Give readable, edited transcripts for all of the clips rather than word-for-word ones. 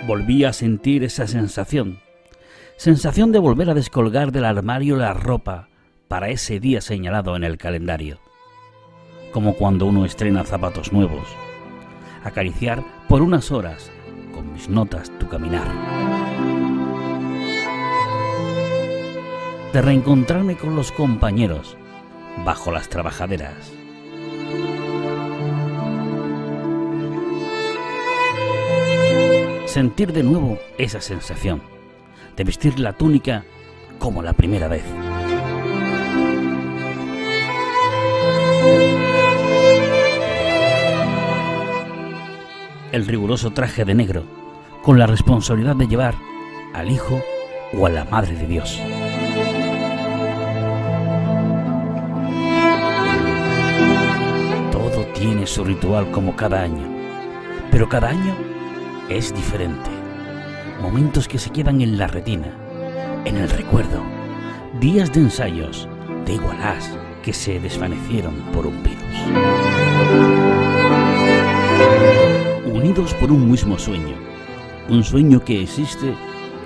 Volví a sentir esa sensación de volver a descolgar del armario la ropa para ese día señalado en el calendario, como cuando uno estrena zapatos nuevos, acariciar por unas horas con mis notas tu caminar, de reencontrarme con los compañeros bajo las trabajaderas, sentir de nuevo esa sensación de vestir la túnica como la primera vez. El riguroso traje de negro, con la responsabilidad de llevar al Hijo o a la Madre de Dios. Todo tiene su ritual como cada año, pero cada año es diferente. Momentos que se quedan en la retina, en el recuerdo, días de ensayos, de igualás que se desvanecieron por un virus. Unidos por un mismo sueño, un sueño que existe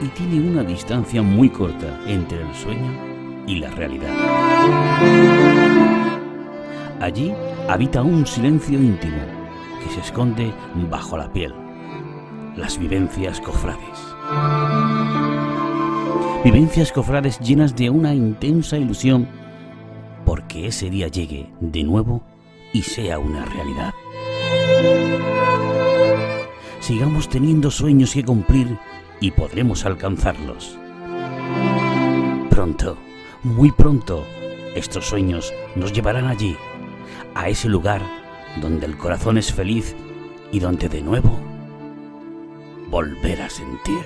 y tiene una distancia muy corta entre el sueño y la realidad. Allí habita un silencio íntimo que se esconde bajo la piel. Las vivencias cofrades. Vivencias cofrades llenas de una intensa ilusión porque ese día llegue de nuevo y sea una realidad. Sigamos teniendo sueños que cumplir y podremos alcanzarlos. Pronto, muy pronto, estos sueños nos llevarán allí, a ese lugar donde el corazón es feliz y donde de nuevo volver a sentir.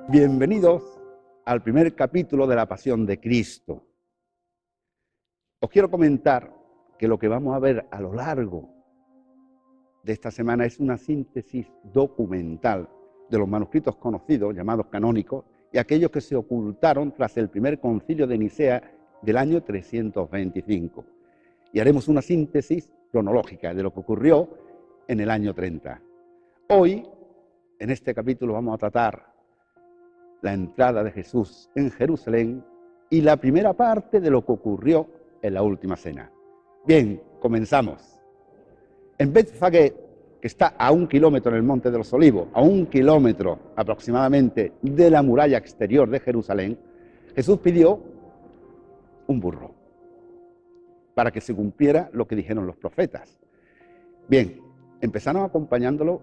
Bienvenidos al primer capítulo de la Pasión de Cristo. Os quiero comentar que lo que vamos a ver a lo largo de esta semana es una síntesis documental de los manuscritos conocidos, llamados canónicos, y aquellos que se ocultaron tras el primer concilio de Nicea del año 325. Y haremos una síntesis cronológica de lo que ocurrió en el año 30. Hoy, en este capítulo, vamos a tratar la entrada de Jesús en Jerusalén y la primera parte de lo que ocurrió en la última cena. Bien, comenzamos. En Betfagé, que está a 1 kilómetro en el Monte de los Olivos, a 1 kilómetro aproximadamente de la muralla exterior de Jerusalén, Jesús pidió un burro para que se cumpliera lo que dijeron los profetas. Bien, empezaron acompañándolo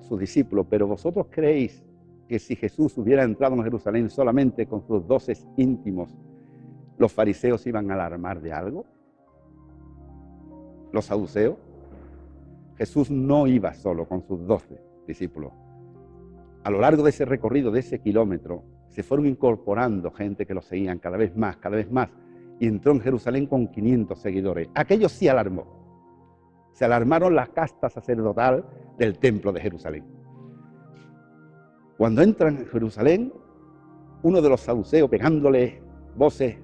sus discípulos, pero ¿vosotros creéis que si Jesús hubiera entrado en Jerusalén solamente con sus 12 íntimos, los fariseos iban a alarmar de algo? ¿Los saduceos? Jesús no iba solo con sus 12 discípulos. A lo largo de ese recorrido, de ese kilómetro, se fueron incorporando gente que lo seguían cada vez más, y entró en Jerusalén con 500 seguidores. Aquello sí alarmó. Se alarmaron las castas sacerdotal del templo de Jerusalén. Cuando entran en Jerusalén, uno de los saduceos pegándole voces,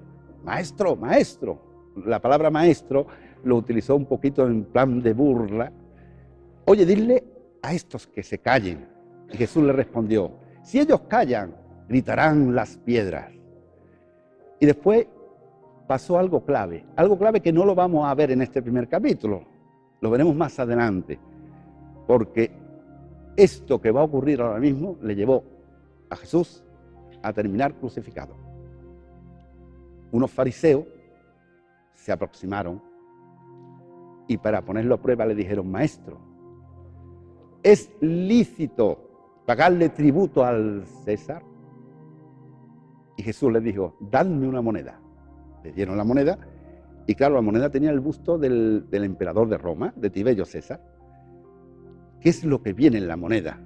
maestro, maestro. La palabra maestro lo utilizó un poquito en plan de burla. Oye, dile a estos que se callen. Y Jesús le respondió, si ellos callan, gritarán las piedras. Y después pasó algo clave que no lo vamos a ver en este primer capítulo, lo veremos más adelante, porque esto que va a ocurrir ahora mismo le llevó a Jesús a terminar crucificado. Unos fariseos se aproximaron y para ponerlo a prueba le dijeron, maestro, ¿es lícito pagarle tributo al César? Y Jesús les dijo, dadme una moneda. Le dieron la moneda y claro, la moneda tenía el busto del emperador de Roma, de Tiberio César. ¿Qué es lo que viene en la moneda?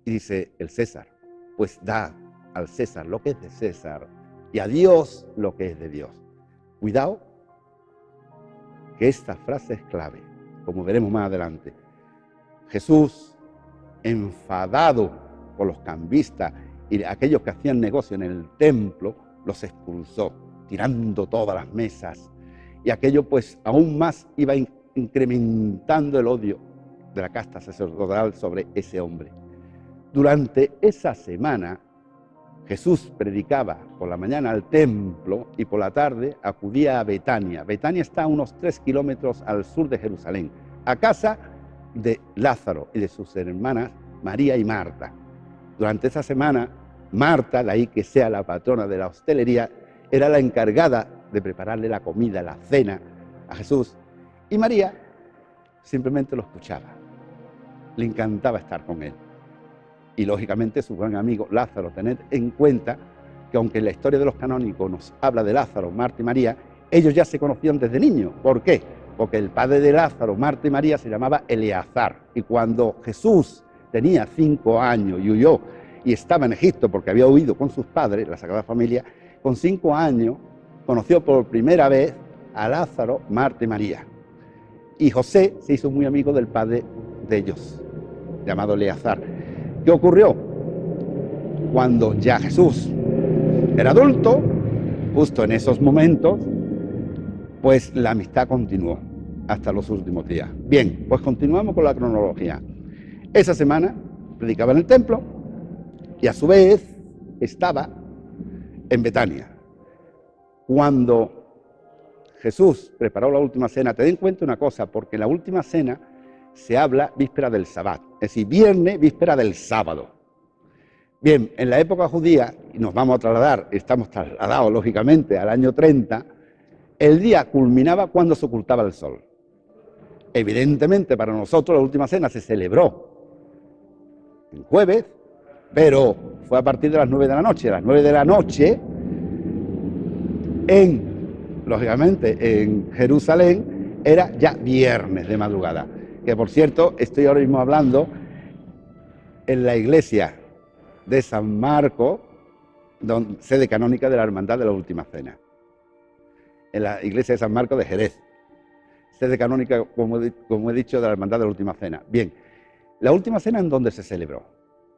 Y dice el César, pues da al César lo que es de César y a Dios lo que es de Dios. Cuidado, que esta frase es clave, como veremos más adelante. Jesús, enfadado por los cambistas y aquellos que hacían negocio en el templo, los expulsó, tirando todas las mesas. Y aquello pues aún más iba incrementando el odio de la casta sacerdotal sobre ese hombre. Durante esa semana, Jesús predicaba por la mañana al templo y por la tarde acudía a Betania. Betania está a unos 3 kilómetros al sur de Jerusalén, a casa de Lázaro y de sus hermanas María y Marta. Durante esa semana, Marta, de ahí que sea la patrona de la hostelería, era la encargada de prepararle la comida, la cena a Jesús, y María simplemente lo escuchaba. Le encantaba estar con él. Y lógicamente su buen amigo Lázaro. Tened en cuenta que aunque la historia de los canónicos nos habla de Lázaro, Marta y María, ellos ya se conocían desde niños. ¿Por qué? Porque el padre de Lázaro, Marta y María se llamaba Eleazar. Y cuando Jesús tenía 5 años y huyó y estaba en Egipto porque había huido con sus padres, la Sagrada Familia, con 5 años conoció por primera vez a Lázaro, Marta y María. Y José se hizo muy amigo del padre de ellos, llamado Eleazar. ¿Qué ocurrió? Cuando ya Jesús era adulto, justo en esos momentos, pues la amistad continuó hasta los últimos días. Bien, pues continuamos con la cronología. Esa semana predicaba en el templo y a su vez estaba en Betania. Cuando Jesús preparó la última cena, ten en cuenta una cosa, porque en la última cena se habla víspera del Sabbat, es decir, viernes, víspera del sábado. Bien, en la época judía, y nos vamos a trasladar, estamos trasladados lógicamente al año 30, el día culminaba cuando se ocultaba el sol. Evidentemente para nosotros la última cena se celebró el jueves, pero fue a partir de las 9 de la noche. A las 9 de la noche, lógicamente en Jerusalén, era ya viernes de madrugada. Que por cierto, estoy ahora mismo hablando en la iglesia de San Marcos, sede canónica de la Hermandad de la Última Cena, en la iglesia de San Marcos de Jerez, sede canónica, como he dicho, de la Hermandad de la Última Cena. Bien, la Última Cena, ¿en dónde se celebró?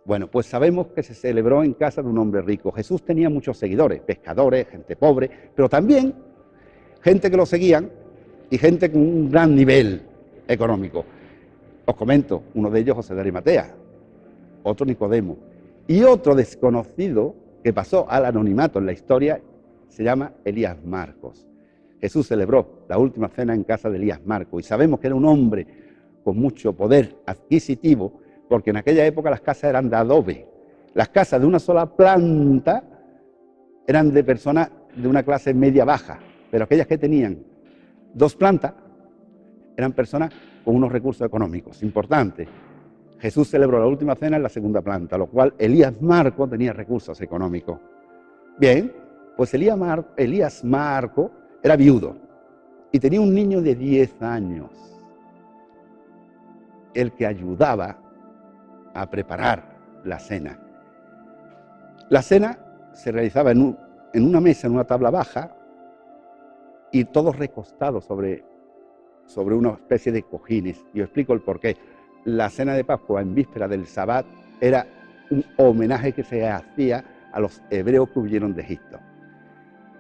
Bueno, pues sabemos que se celebró en casa de un hombre rico. Jesús tenía muchos seguidores, pescadores, gente pobre, pero también gente que lo seguían y gente con un gran nivel económico. Os comento, uno de ellos José de Arimatea, otro Nicodemo, y otro desconocido que pasó al anonimato en la historia se llama Elías Marcos. Jesús celebró la Última Cena en casa de Elías Marcos y sabemos que era un hombre con mucho poder adquisitivo, porque en aquella época las casas eran de adobe. Las casas de una sola planta eran de personas de una clase media-baja, pero aquellas que tenían 2 plantas eran personas con unos recursos económicos importantes. Jesús celebró la Última Cena en la 2ª planta, lo cual Elías Marco tenía recursos económicos. Bien, pues Elías Marco era viudo y tenía un niño de 10 años, el que ayudaba a preparar la cena. La cena se realizaba en una mesa, en una tabla baja, y todos recostados sobre una especie de cojines. Y os explico el porqué. La cena de Pascua en víspera del Sabbat era un homenaje que se hacía a los hebreos que huyeron de Egipto.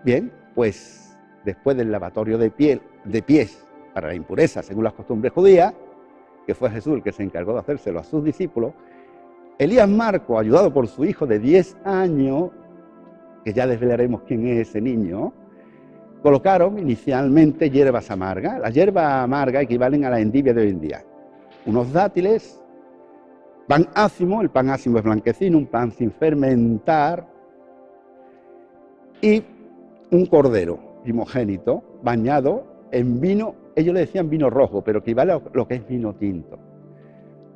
Bien, pues después del lavatorio de pies para la impureza, según las costumbres judías, que fue Jesús el que se encargó de hacérselo a sus discípulos, Elías Marco, ayudado por su hijo de 10 años, que ya desvelaremos quién es ese niño, colocaron inicialmente hierbas amargas. Las hierbas amargas equivalen a la endivia de hoy en día. Unos dátiles, pan ácimo, el pan ácimo es blanquecino, un pan sin fermentar, y un cordero primogénito bañado en vino, ellos le decían vino rojo, pero equivale a lo que es vino tinto.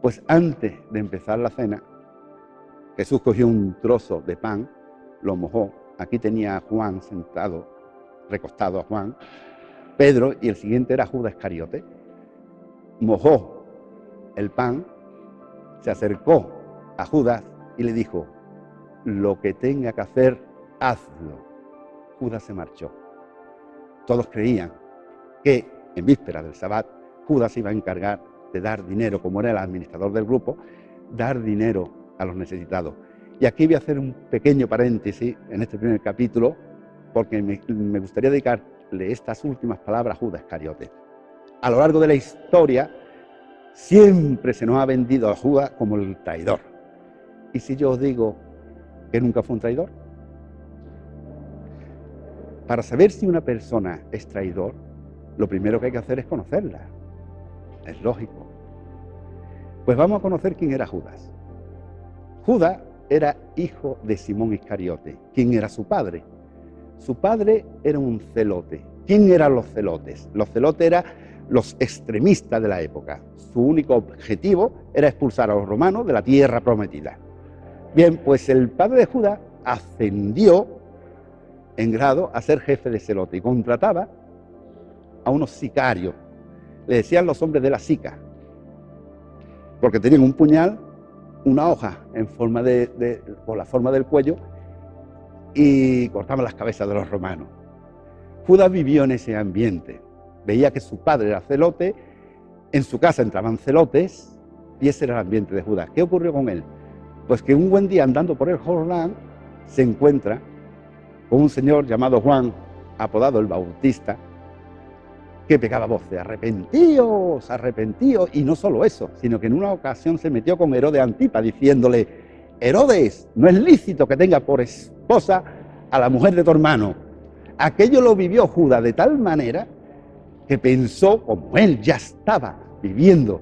Pues antes de empezar la cena, Jesús cogió un trozo de pan, lo mojó. Aquí tenía a Juan sentado, recostado a Juan, Pedro, y el siguiente era Judas Iscariote. Mojó el pan, se acercó a Judas y le dijo: lo que tenga que hacer, hazlo. Judas se marchó. Todos creían que en víspera del Sabbat Judas iba a encargar de dar dinero, como era el administrador del grupo, dar dinero a los necesitados. Y aquí voy a hacer un pequeño paréntesis en este primer capítulo, porque me gustaría dedicarle estas últimas palabras a Judas Iscariote. A lo largo de la historia, siempre se nos ha vendido a Judas como el traidor. ¿Y si yo os digo que nunca fue un traidor? Para saber si una persona es traidor, lo primero que hay que hacer es conocerla. Es lógico. Pues vamos a conocer quién era Judas. Judas era hijo de Simón Iscariote. ¿Quién era su padre? Su padre era un celote. ¿Quién eran los celotes? Los celotes eran los extremistas de la época. Su único objetivo era expulsar a los romanos de la tierra prometida. Bien, pues el padre de Judas ascendió en grado a ser jefe de celote y contrataba a unos sicarios. Le decían los hombres de la sica, porque tenían un puñal, una hoja en forma con la forma del cuello, y cortaban las cabezas de los romanos. Judas vivió en ese ambiente. Veía que su padre era celote, en su casa entraban celotes, y ese era el ambiente de Judas. ¿Qué ocurrió con él? Pues que un buen día, andando por el Jordán, se encuentra con un señor llamado Juan, apodado el Bautista, que pegaba voces: arrepentíos, arrepentíos. Y no solo eso, sino que en una ocasión se metió con Herodes Antipa, diciéndole: Herodes, no es lícito que tenga por esposa a la mujer de tu hermano. Aquello lo vivió Judas de tal manera que pensó, como él ya estaba viviendo,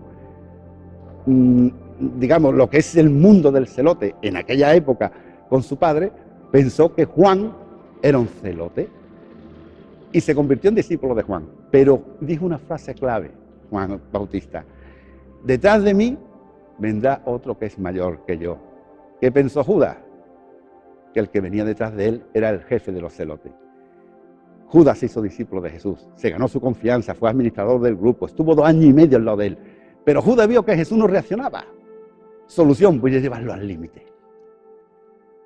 digamos, lo que es el mundo del celote en aquella época con su padre, pensó que Juan era un celote y se convirtió en discípulo de Juan. Pero dijo una frase clave, Juan Bautista: detrás de mí vendrá otro que es mayor que yo. ¿Qué pensó Judas? Que el que venía detrás de él era el jefe de los celotes. Judas se hizo discípulo de Jesús, se ganó su confianza, fue administrador del grupo, estuvo 2 años y medio al lado de él. Pero Judas vio que Jesús no reaccionaba. Solución: voy a llevarlo al límite.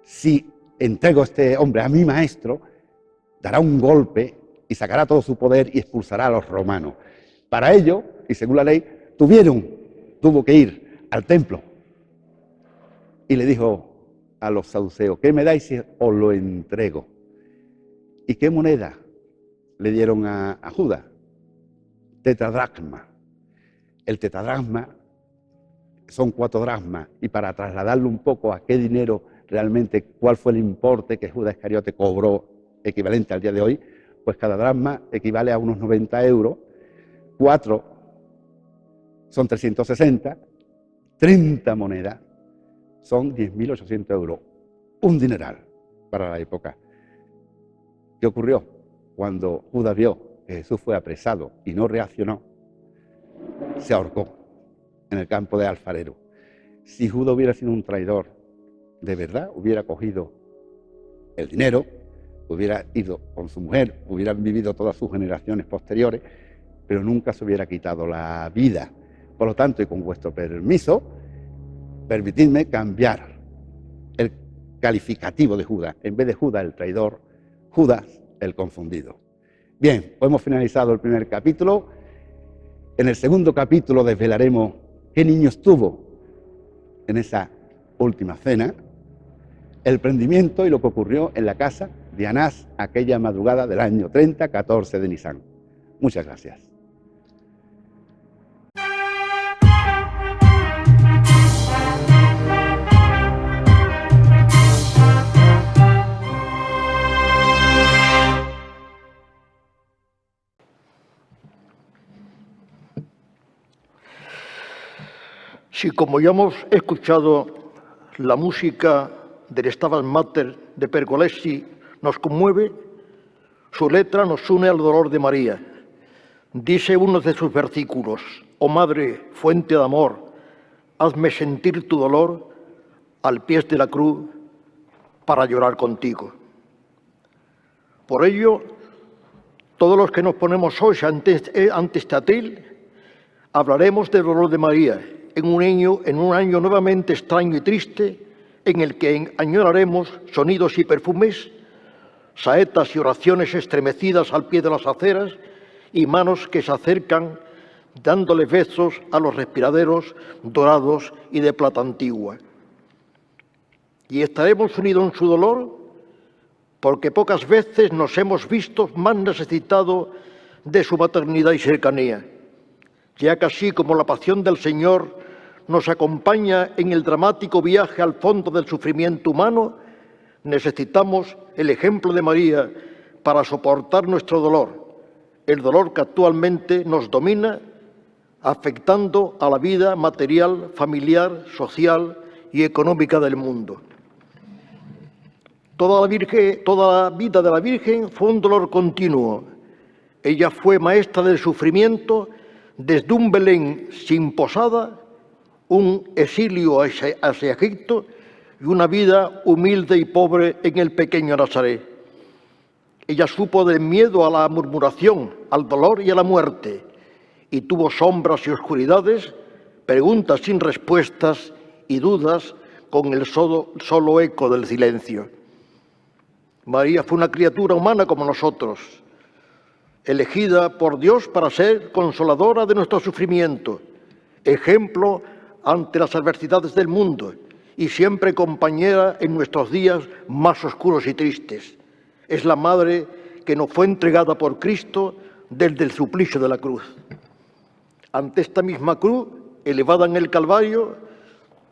si entrego a este hombre a mi maestro, dará un golpe y sacará todo su poder y expulsará a los romanos. Para ello, y según la ley, tuvo que ir al templo. Y le dijo a los saduceos, ¿qué me dais si os lo entrego? ¿Y qué moneda le dieron a Judas? Tetradracma. El tetradracma son 4 dracmas, y para trasladarlo un poco a qué dinero realmente, cuál fue el importe que Judas Iscariote cobró equivalente al día de hoy, pues cada dracma equivale a unos 90 euros, 4 son 360, 30 monedas son 10.800 euros, un dineral para la época. ¿Qué ocurrió? Cuando Judas vio que Jesús fue apresado y no reaccionó, se ahorcó en el campo de alfarero. Si Judas hubiera sido un traidor, de verdad, hubiera cogido el dinero, hubiera ido con su mujer, hubieran vivido todas sus generaciones posteriores, pero nunca se hubiera quitado la vida. Por lo tanto, y con vuestro permiso, permitidme cambiar el calificativo de Judas. En vez de Judas el traidor, Judas el confundido. Bien, pues hemos finalizado el primer capítulo. En el segundo capítulo desvelaremos qué niño estuvo en esa última cena, el prendimiento y lo que ocurrió en la casa de Anás aquella madrugada del año 30, 14 de Nisan. Muchas gracias. Si, como ya hemos escuchado, la música del Stabat Mater de Pergolesi nos conmueve, su letra nos une al dolor de María. Dice uno de sus versículos: «Oh Madre, fuente de amor, hazme sentir tu dolor al pie de la cruz para llorar contigo». Por ello, todos los que nos ponemos hoy ante este atril, hablaremos del dolor de María, en un año nuevamente extraño y triste, en el que añoraremos sonidos y perfumes, saetas y oraciones estremecidas al pie de las aceras y manos que se acercan dándole besos a los respiraderos dorados y de plata antigua. Y estaremos unidos en su dolor porque pocas veces nos hemos visto más necesitados de su maternidad y cercanía, ya que así como la pasión del Señor nos acompaña en el dramático viaje al fondo del sufrimiento humano, necesitamos el ejemplo de María para soportar nuestro dolor, el dolor que actualmente nos domina, afectando a la vida material, familiar, social y económica del mundo. Toda la vida de la Virgen fue un dolor continuo. Ella fue maestra del sufrimiento desde un Belén sin posada, un exilio hacia Egipto y una vida humilde y pobre en el pequeño Nazaret. Ella supo del miedo a la murmuración, al dolor y a la muerte, y tuvo sombras y oscuridades, preguntas sin respuestas y dudas con el solo eco del silencio. María fue una criatura humana como nosotros, elegida por Dios para ser consoladora de nuestro sufrimiento, ejemplo ante las adversidades del mundo y siempre compañera en nuestros días más oscuros y tristes. Es la madre que nos fue entregada por Cristo desde el suplicio de la cruz. Ante esta misma cruz, elevada en el Calvario,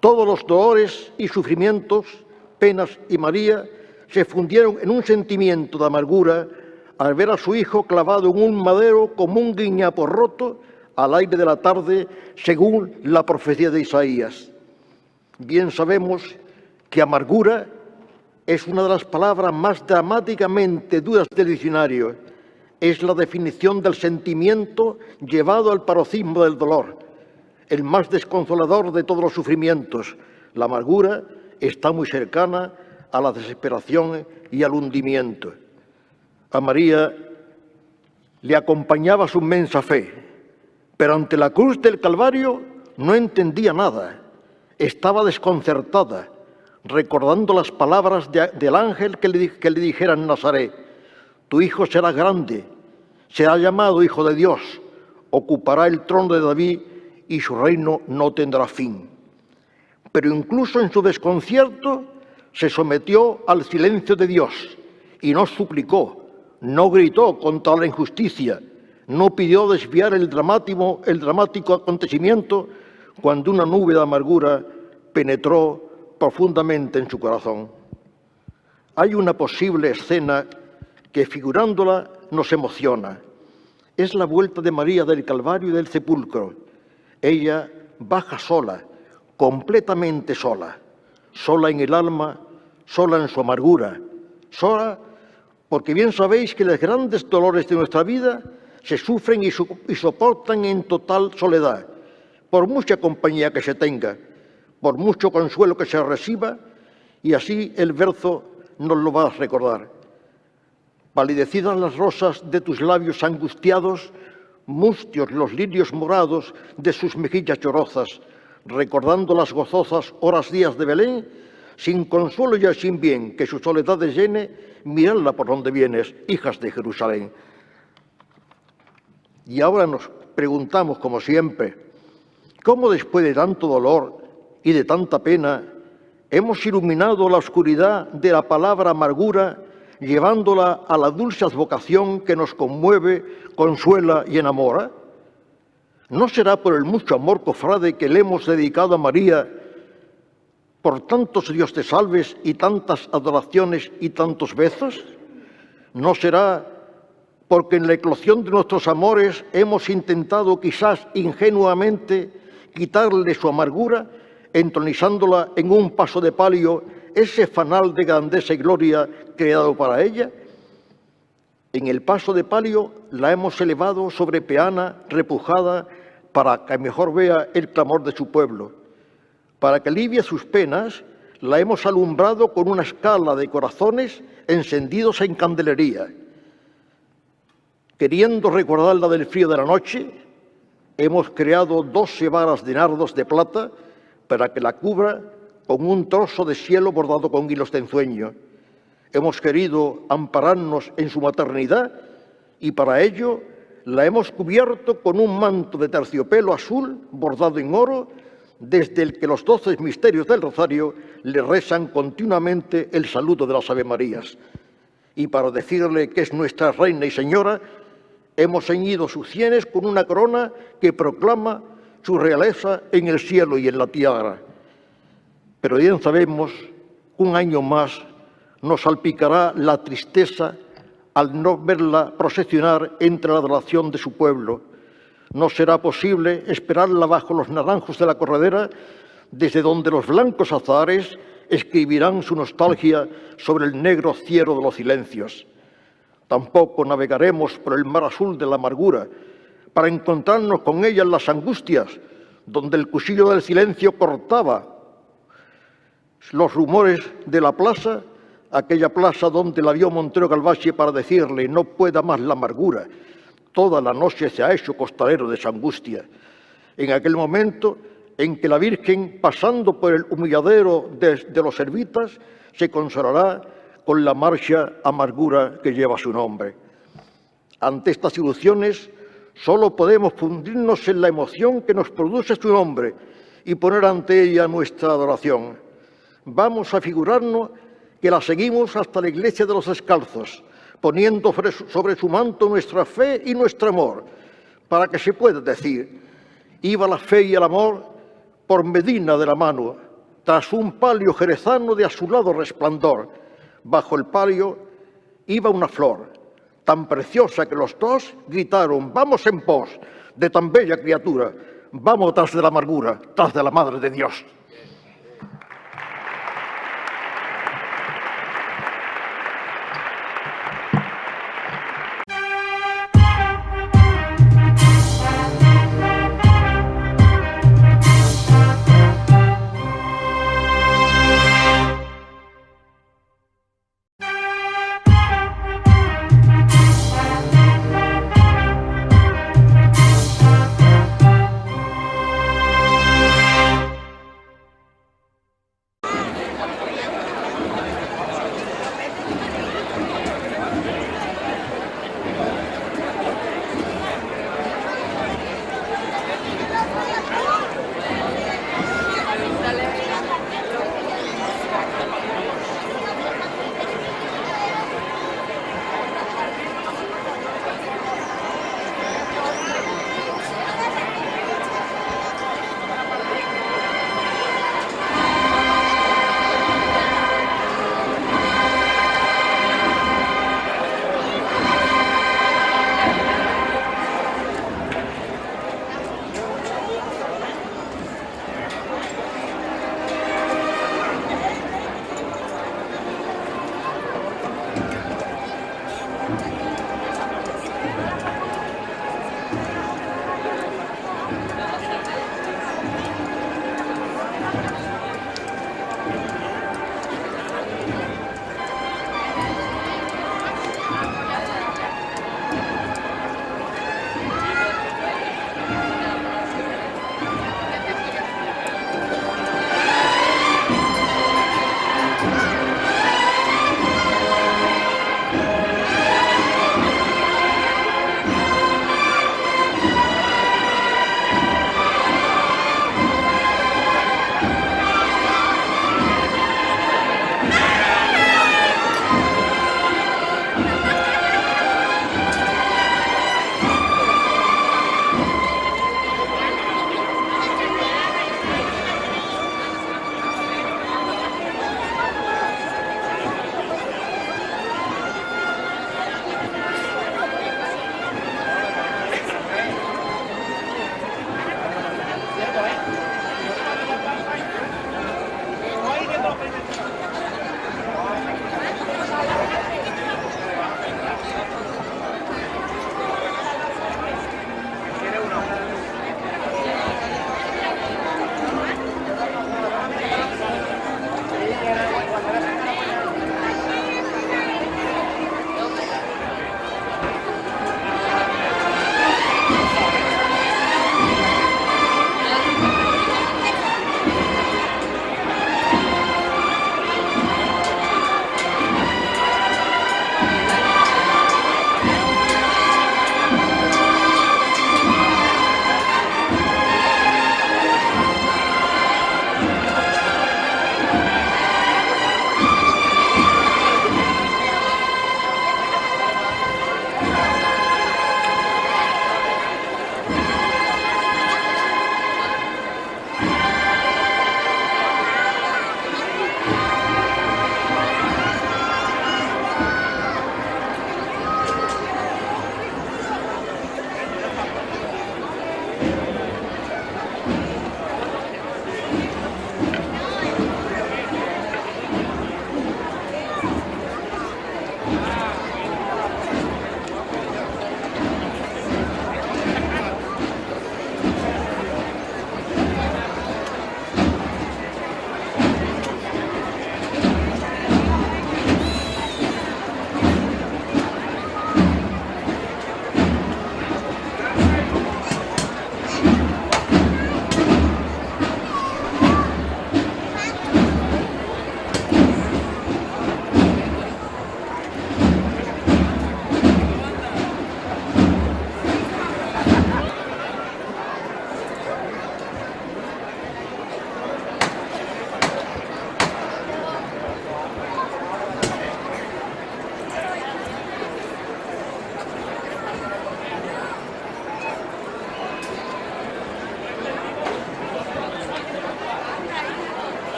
todos los dolores y sufrimientos, penas y María se fundieron en un sentimiento de amargura al ver a su hijo clavado en un madero como un guiñapo roto al aire de la tarde, según la profecía de Isaías. Bien sabemos que amargura es una de las palabras más dramáticamente duras del diccionario. Es la definición del sentimiento llevado al paroxismo del dolor, el más desconsolador de todos los sufrimientos. La amargura está muy cercana a la desesperación y al hundimiento. A María le acompañaba su inmensa fe, pero ante la cruz del Calvario no entendía nada, estaba desconcertada, recordando las palabras del ángel que le dijera en Nazaret: tu hijo será grande, será llamado Hijo de Dios, ocupará el trono de David y su reino no tendrá fin. Pero incluso en su desconcierto se sometió al silencio de Dios y no suplicó, no gritó contra la injusticia, no pidió desviar el dramático acontecimiento cuando una nube de amargura penetró profundamente en su corazón. Hay una posible escena que, figurándola, nos emociona. Es la vuelta de María del Calvario y del sepulcro. Ella baja sola, completamente sola, sola en el alma, sola en su amargura, sola porque bien sabéis que los grandes dolores de nuestra vida se sufren y soportan en total soledad, por mucha compañía que se tenga, por mucho consuelo que se reciba, y así el verso nos lo va a recordar. Palidecidas las rosas de tus labios angustiados, mustios los lirios morados de sus mejillas llorosas, recordando las gozosas horas días de Belén, sin consuelo y sin bien que su soledad les llene, miradla por donde vienes, hijas de Jerusalén. Y ahora nos preguntamos, como siempre, ¿cómo después de tanto dolor y de tanta pena hemos iluminado la oscuridad de la palabra amargura, llevándola a la dulce advocación que nos conmueve, consuela y enamora? ¿No será por el mucho amor, cofrade, que le hemos dedicado a María, por tantos Dios te salves y tantas adoraciones y tantos besos? ¿No será porque en la eclosión de nuestros amores hemos intentado quizás ingenuamente quitarle su amargura, entronizándola en un paso de palio, ese fanal de grandeza y gloria creado para ella? En el paso de palio la hemos elevado sobre peana repujada para que mejor vea el clamor de su pueblo. Para que alivie sus penas, la hemos alumbrado con una escala de corazones encendidos en candelería. Queriendo recordarla del frío de la noche, hemos creado 12 varas de nardos de plata para que la cubra con un trozo de cielo bordado con hilos de ensueño. Hemos querido ampararnos en su maternidad y para ello la hemos cubierto con un manto de terciopelo azul bordado en oro, desde el que los 12 misterios del rosario le rezan continuamente el saludo de las Ave Marías. Y para decirle que es nuestra reina y señora, hemos ceñido sus sienes con una corona que proclama su realeza en el cielo y en la tierra. Pero bien sabemos que un año más nos salpicará la tristeza al no verla procesionar entre la adoración de su pueblo. No será posible esperarla bajo los naranjos de la corredera, desde donde los blancos azahares escribirán su nostalgia sobre el negro cielo de los silencios. Tampoco navegaremos por el mar azul de la amargura para encontrarnos con ella en las angustias, donde el cuchillo del silencio cortaba los rumores de la plaza, aquella plaza donde la vio Montero Galvache para decirle: no pueda más la amargura, toda la noche se ha hecho costalero de su angustia. En aquel momento en que la Virgen, pasando por el humilladero de los servitas, se consolará con la marcha amargura que lleva su nombre. Ante estas ilusiones, solo podemos fundirnos en la emoción que nos produce su nombre y poner ante ella nuestra adoración. Vamos a figurarnos que la seguimos hasta la iglesia de los Descalzos, poniendo sobre su manto nuestra fe y nuestro amor, para que se pueda decir: iba la fe y el amor por Medina de la mano, tras un palio jerezano de azulado resplandor. Bajo el palio iba una flor, tan preciosa que los dos gritaron: vamos en pos de tan bella criatura, vamos tras de la amargura, tras de la Madre de Dios.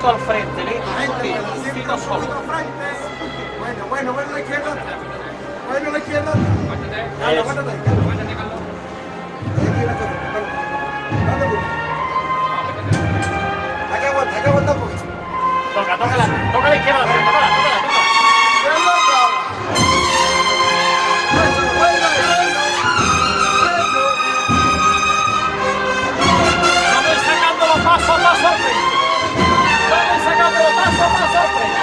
poquito al frente, Lito, un poquito solo. Bueno, la izquierda. Bueno, la izquierda. Aguántate. Hay que aguantar un poquito. Toca la izquierda, tócala. Vamos sacándolo paso a paso al frente. Vamos sacándolo paso a paso al frente.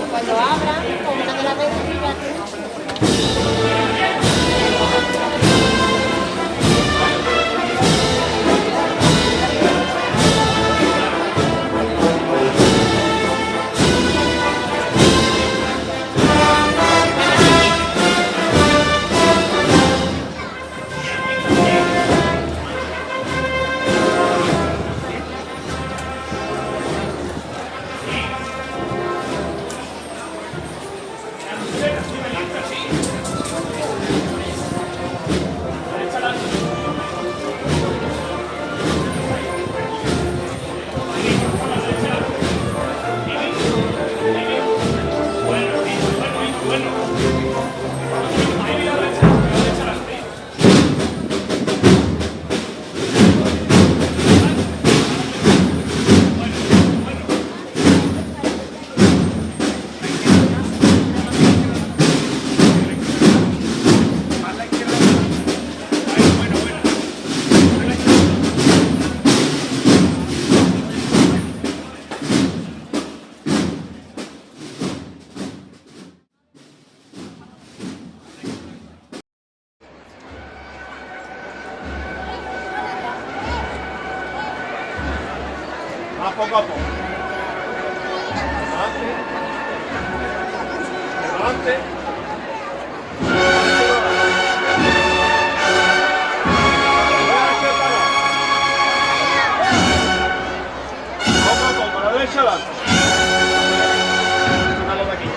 Cuando abran, como una de las veces, poco a poco. Adelante. Poco a poco, la derecha adelante. Sácalo de aquí.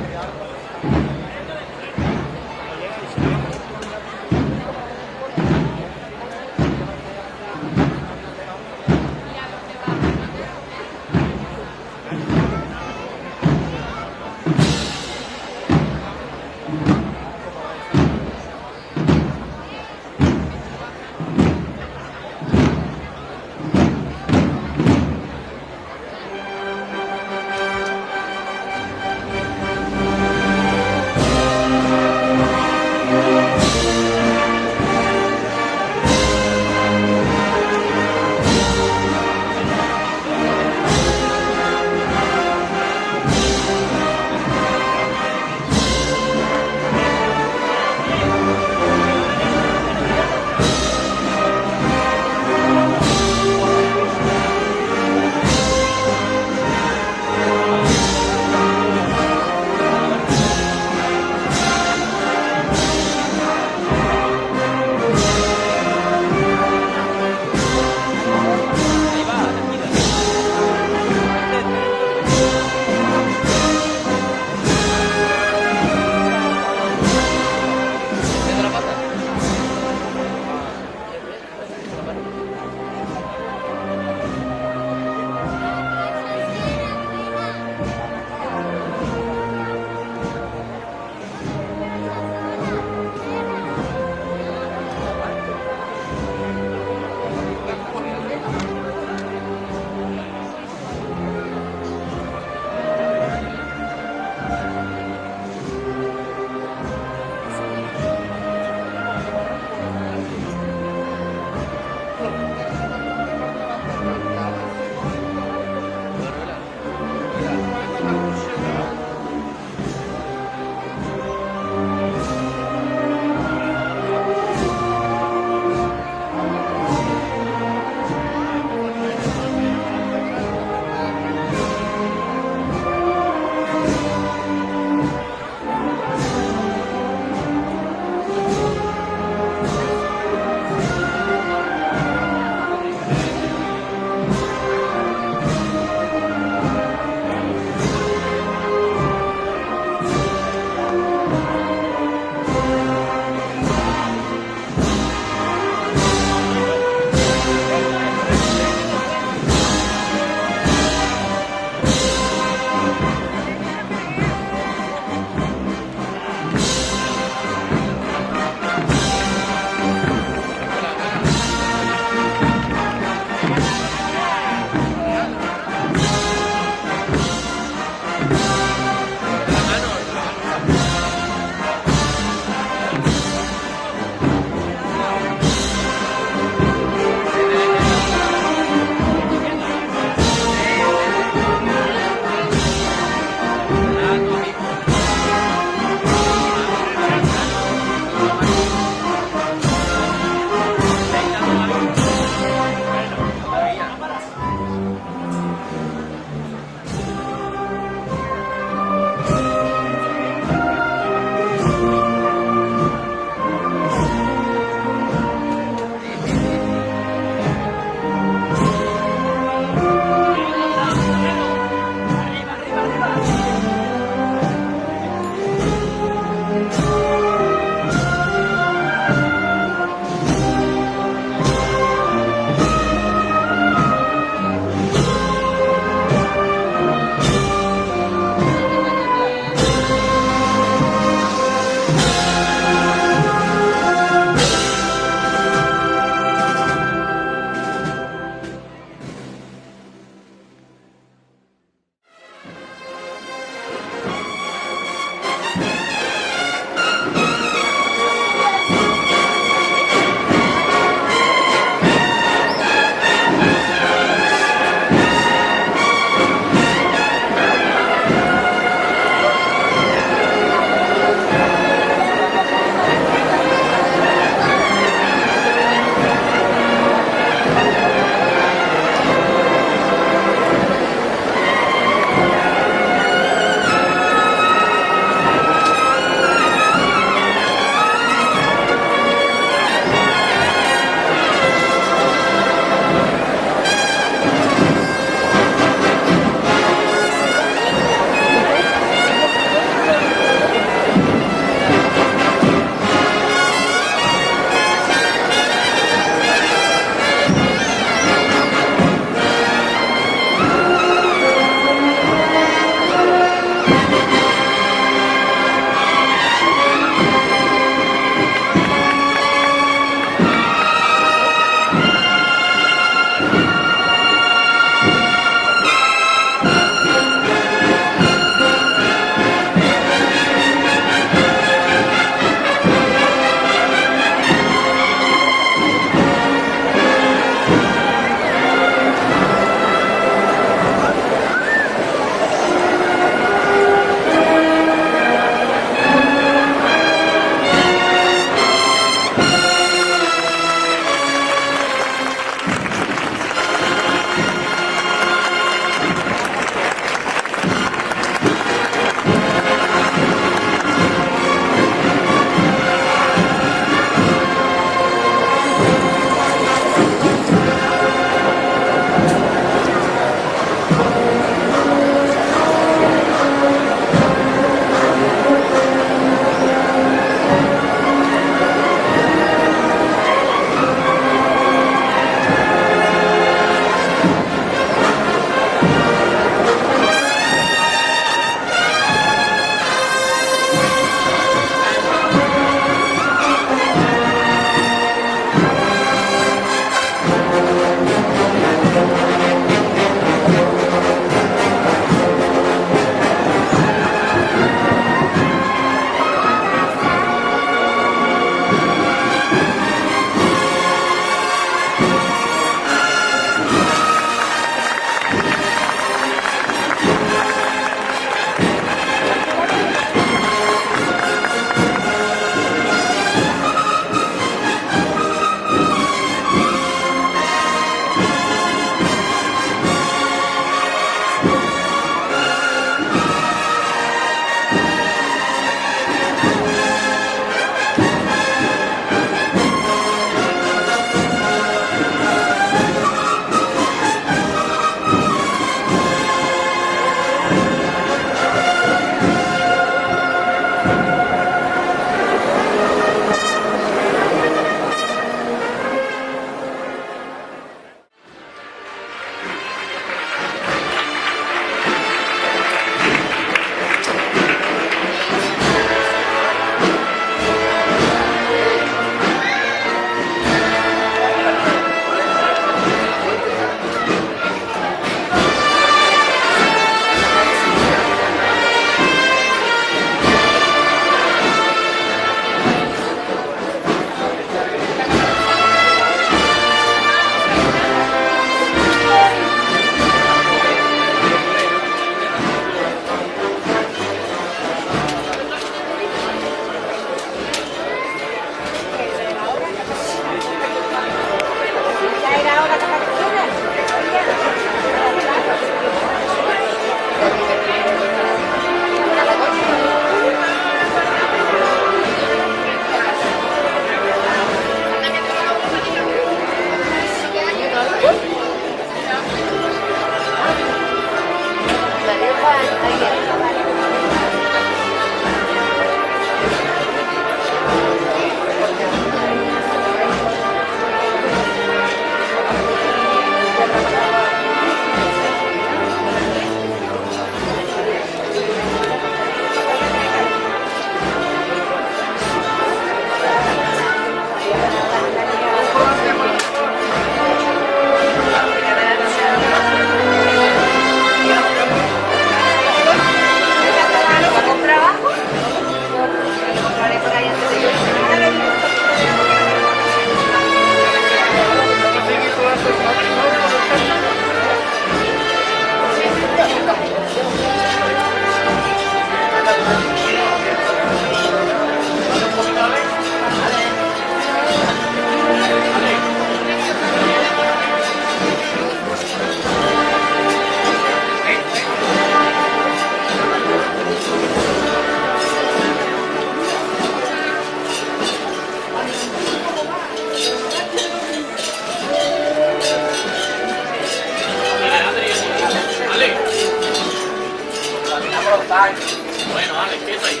Bueno, vale, quieto ahí.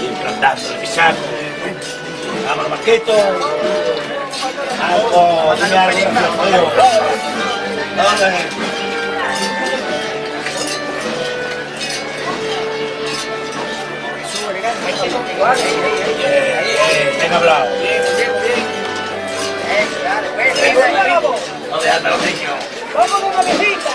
Implantando el bisaco. Vamos, Marquito. Algo, dime algo. ¿Dónde? Bien hablado. No dejadme los niños. ¡Vamos con la viejita!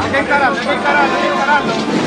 Hay que encararlo, hay que encararlo.